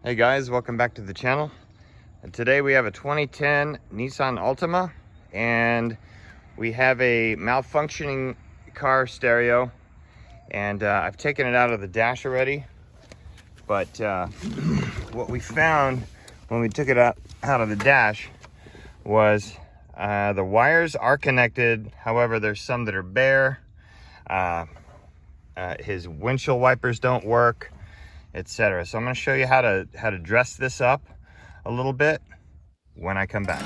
Hey guys, welcome back to the channel. Today we have a 2010 Nissan Altima and we have a malfunctioning car stereo, and I've taken it out of the dash already, but what we found when we took it out of the dash was the wires are connected. However, there's some that are bare. His windshield wipers don't work, etc. So I'm going to show you how to dress this up a little bit when I come back.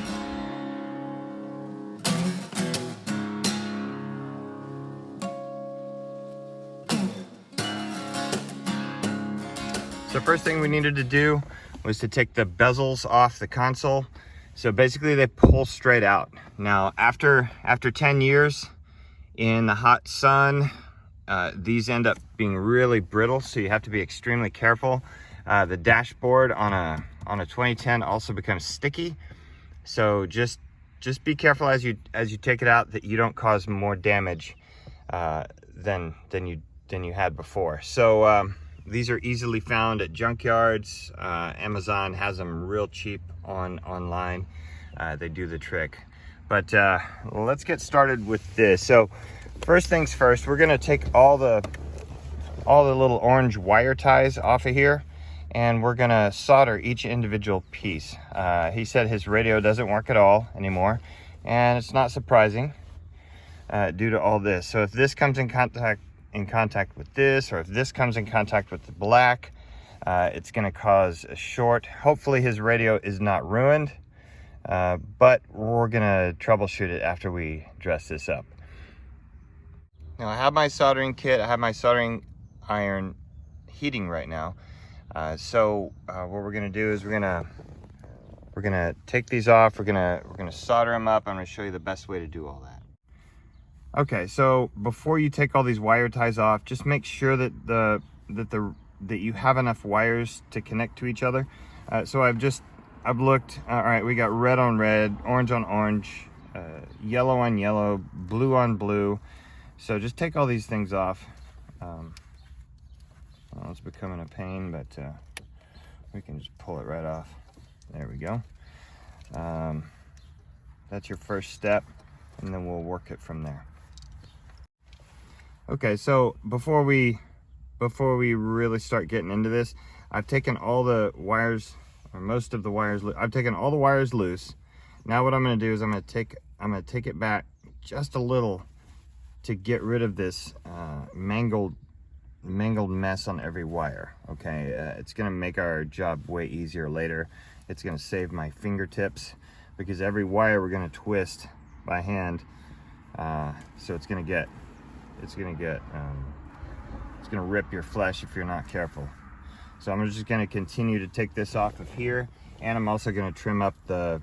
So first thing we needed to do was to take the bezels off the console. So basically they pull straight out. Now after 10 years in the hot sun, these end up being really brittle, so you have to be extremely careful. The dashboard on a 2010 also becomes sticky, so just be careful as you take it out that you don't cause more damage than you had before. So these are easily found at junkyards. Amazon has them real cheap online. They do the trick. But let's get started with this. So first things first, we're gonna take all the little orange wire ties off of here, and we're gonna solder each individual piece. He said his radio doesn't work at all anymore, and it's not surprising due to all this. So if this comes in contact with this, or if this comes in contact with the black, it's gonna cause a short. Hopefully his radio is not ruined, but we're gonna troubleshoot it after we dress this up. Now I have my soldering kit, I have my soldering iron heating right now. So what we're gonna do is we're gonna take these off, we're gonna solder them up. I'm gonna show you the best way to do all that. Okay, so before you take all these wire ties off, just make sure that you have enough wires to connect to each other. So I've looked. All right, we got red on red, orange on orange, yellow on yellow, blue on blue. So just take all these things off. Well, it's becoming a pain, but we can just pull it right off. There we go. That's your first step, and then we'll work it from there. Okay, so before we really start getting into this, I've taken all the wires, or most of the wires. I've taken all the wires loose. Now what I'm going to do is I'm going to take it back just a little to get rid of this mangled mess on every wire. Okay, it's going to make our job way easier later. It's going to save my fingertips, because every wire we're going to twist by hand. So it's going to rip your flesh if you're not careful. So I'm just going to continue to take this off of here, and I'm also going to trim up the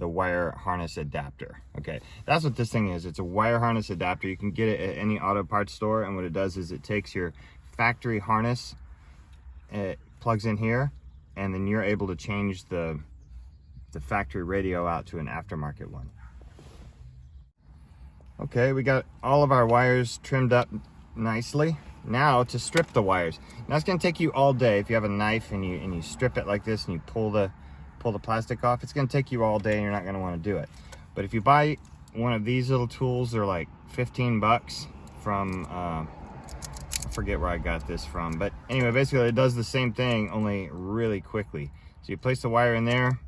wire harness adapter. Okay, that's what this thing is. It's a wire harness adapter. You can get it at any auto parts store, and what it does is it takes your factory harness, it plugs in here, and then you're able to change the factory radio out to an aftermarket one. Okay, we got all of our wires trimmed up nicely. Now to strip the wires. Now it's going to take you all day. If you have a knife and you strip it like this and you pull the plastic off, it's going to take you all day and you're not going to want to do it. But if you buy one of these little tools, they're like 15 bucks from I forget where I got this from, but anyway, basically it does the same thing, only really quickly. So you place the wire in there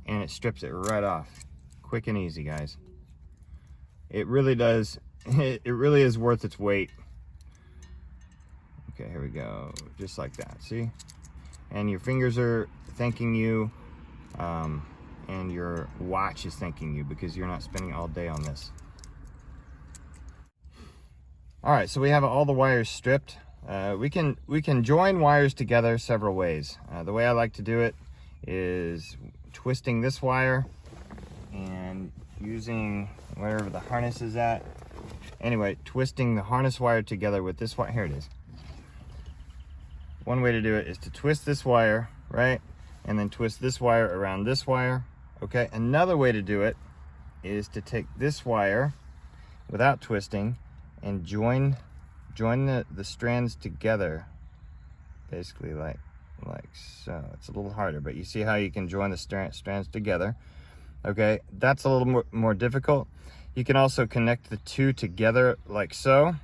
and it strips it right off. Quick and easy, guys. It really does. It really is worth its weight. Okay, here we go, just like that. See, and your fingers are thanking you, and your watch is thanking you, because you're not spending all day on this. All right, so we have all the wires stripped. We can join wires together several ways. The way I like to do it is twisting this wire and using wherever the harness is at. Anyway, twisting the harness wire together with this wire. Here it is. One way to do it is to twist this wire, right? And then twist this wire around this wire. Okay, another way to do it is to take this wire without twisting and join the strands together, basically like like so. It's a little harder, but you see how you can join the strands together. Okay, that's a little more difficult. You can also connect the two together like so.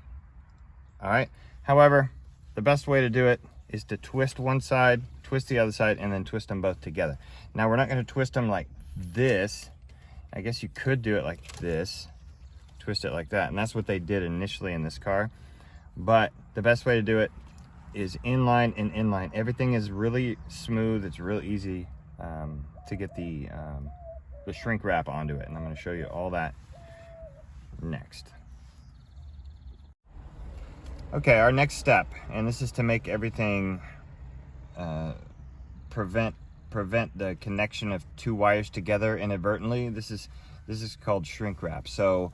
All right, however, the best way to do it is to twist one side, twist the other side, and then twist them both together. Now we're not going to twist them like this. I guess you could do it like this, twist it like that, and that's what they did initially in this car. But the best way to do it is inline and inline. Everything is really smooth. It's real easy to get the shrink wrap onto it, and I'm going to show you all that next. Okay, our next step, and this is to make everything prevent the connection of two wires together inadvertently. This is called shrink wrap. So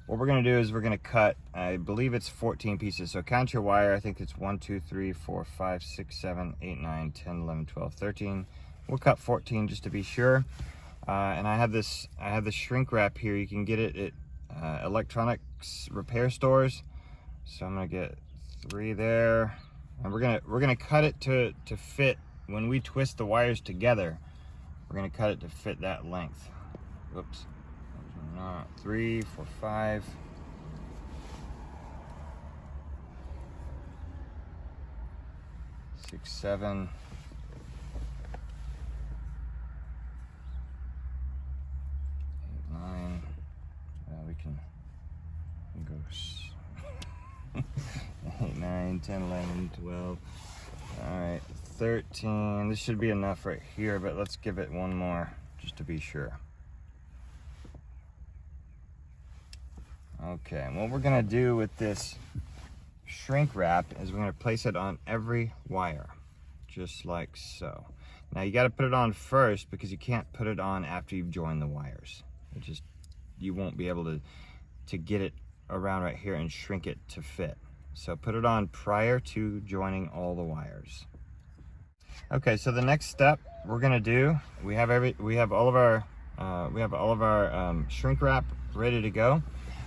what we're going to do is we're going to cut, I believe it's 14 pieces. So count your wire. I think it's 1, 2, 3, 4, 5, 6, 7, 8, 9, 10, 11, 12, 13. We'll cut 14 just to be sure. And I have this shrink wrap here. You can get it at electronics repair stores. So I'm gonna get 3 there, and we're gonna cut it to fit. When we twist the wires together, we're gonna cut it to fit that length. Whoops. 3, 4, 5. 6, 7. 8, 9. We can go 8, 9, 10, 11, 12. All right, 13. This should be enough right here, but let's give it one more just to be sure. Okay, and what we're gonna do with this shrink wrap is we're gonna place it on every wire, just like so. Now you gotta put it on first because you can't put it on after you've joined the wires. You won't be able to get it around right here and shrink it to fit. So put it on prior to joining all the wires. Okay, so the next step we're gonna do, we have all of our shrink wrap ready to go.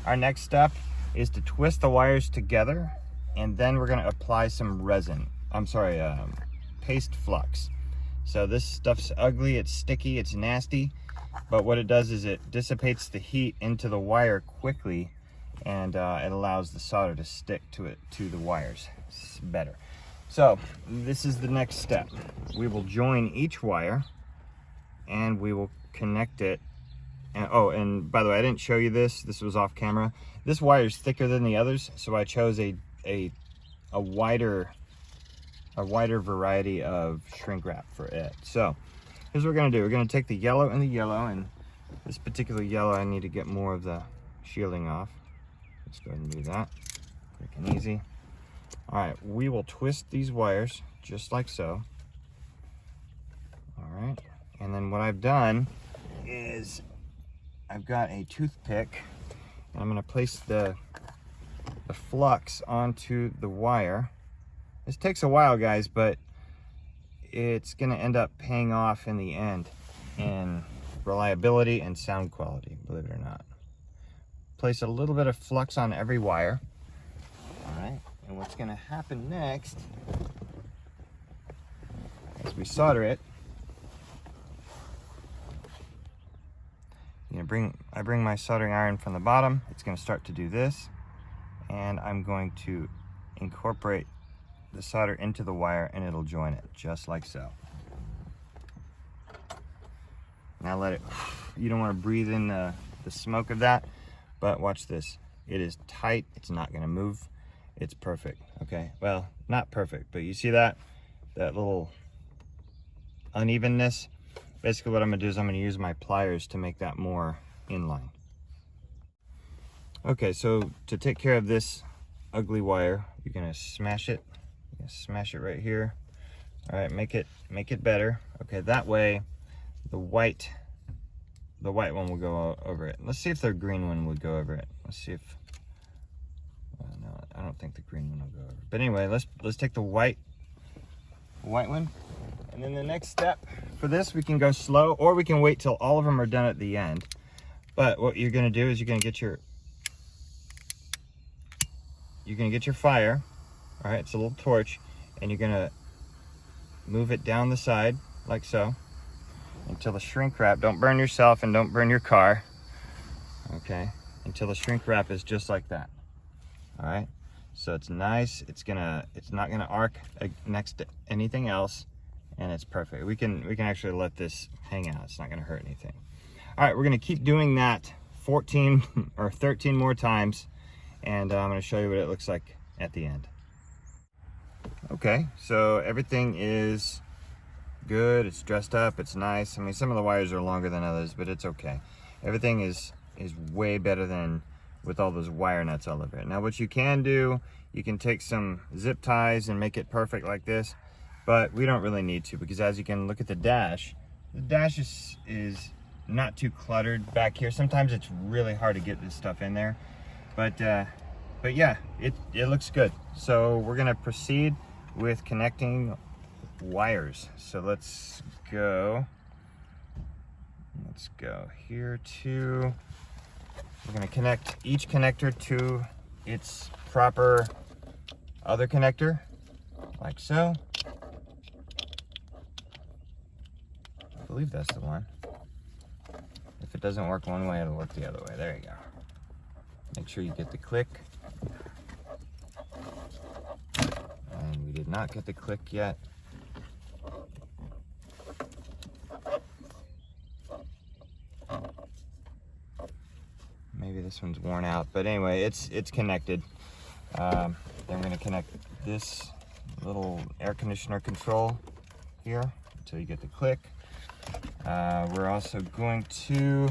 Our next step is to twist the wires together, and then we're gonna apply some resin. Paste flux. So this stuff's ugly, it's sticky, it's nasty, but what it does is it dissipates the heat into the wire quickly, and it allows the solder to stick to the wires. It's better. So this is the next step. We will join each wire, and we will connect it. And, oh, and by the way, I didn't show you this. This was off camera. This wire is thicker than the others, so I chose a wider variety of shrink wrap for it. So here's what we're gonna do. We're gonna take the yellow and the yellow, and this particular yellow, I need to get more of the shielding off. Let's go ahead and do that, quick and easy. All right, we will twist these wires just like so. All right, and then what I've done is I've got a toothpick, and I'm gonna place the flux onto the wire. This takes a while, guys, but it's gonna end up paying off in the end in reliability and sound quality, believe it or not. Place a little bit of flux on every wire. All right, and what's gonna happen next as we solder it, I bring my soldering iron from the bottom. It's gonna start to do this, and I'm going to incorporate the solder into the wire, and it'll join it just like so. Now let it, you don't want to breathe in the smoke of that, but watch this. It is tight, it's not gonna move. It's perfect, okay? Well, not perfect, but you see that little unevenness? Basically what I'm gonna do is I'm gonna use my pliers to make that more inline. Okay, so to take care of this ugly wire, you're gonna smash it. You're gonna smash it right here. All right, make it better. Okay, that way the white one will go over it. Let's see if the green one would go over it. Let's see if, no, I don't think the green one will go over. But anyway, let's take the white one. And then the next step for this, we can go slow, or we can wait till all of them are done at the end. But what you're gonna do is you're gonna get your fire. All right, it's a little torch, and you're gonna move it down the side like so until the shrink wrap, don't burn yourself and don't burn your car, okay, until the shrink wrap is just like that. All right, so it's nice, it's not gonna arc next to anything else, and it's perfect. We can actually let this hang out, it's not gonna hurt anything. All right, we're gonna keep doing that 14 or 13 more times, and I'm gonna show you what it looks like at the end. Okay, so everything is good, it's dressed up, it's nice. I mean, some of the wires are longer than others, but it's okay. Everything is way better than with all those wire nuts all over it. Now what you can do, you can take some zip ties and make it perfect like this, but we don't really need to, because as you can look at the dash is not too cluttered back here. Sometimes it's really hard to get this stuff in there, but yeah, it looks good. So we're gonna proceed with connecting wires. So let's go here to, we're gonna connect each connector to its proper other connector, like so. I believe that's the one. If it doesn't work one way, it'll work the other way. There you go. Make sure you get the click. And we did not get the click yet. Maybe this one's worn out, but anyway, it's connected. Then we're gonna connect this little air conditioner control here until you get the click. We're also going to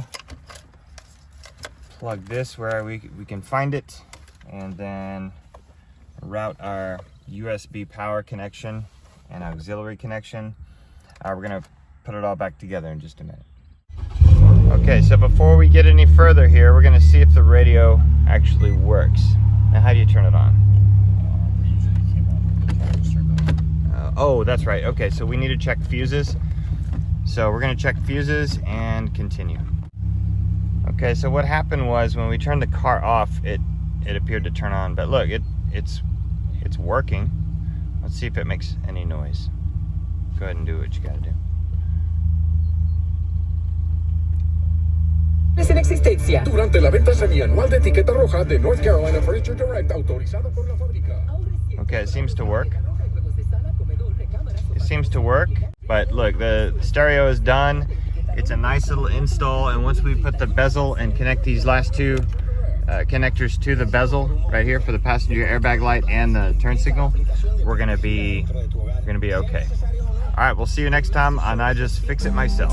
plug this where we can find it, and then route our USB power connection and auxiliary connection. We're gonna put it all back together in just a minute. Okay, so before we get any further here, we're gonna see if the radio actually works. Now, how do you turn it on? Oh, that's right. Okay, so we need to check fuses. So we're gonna check fuses and continue. Okay, so what happened was when we turned the car off, it appeared to turn on, but look, it's working. Let's see if it makes any noise. Go ahead and do what you gotta do. En existencia. Durante la venta semianual de etiqueta roja de North Carolina Furniture Direct, autorizada por la fábrica. Okay, it seems to work. It seems to work, but look, the stereo is done. It's a nice little install, and once we put the bezel and connect these last two connectors to the bezel right here for the passenger airbag light and the turn signal, we're gonna be okay. All right, we'll see you next time on I Just Fix It Myself.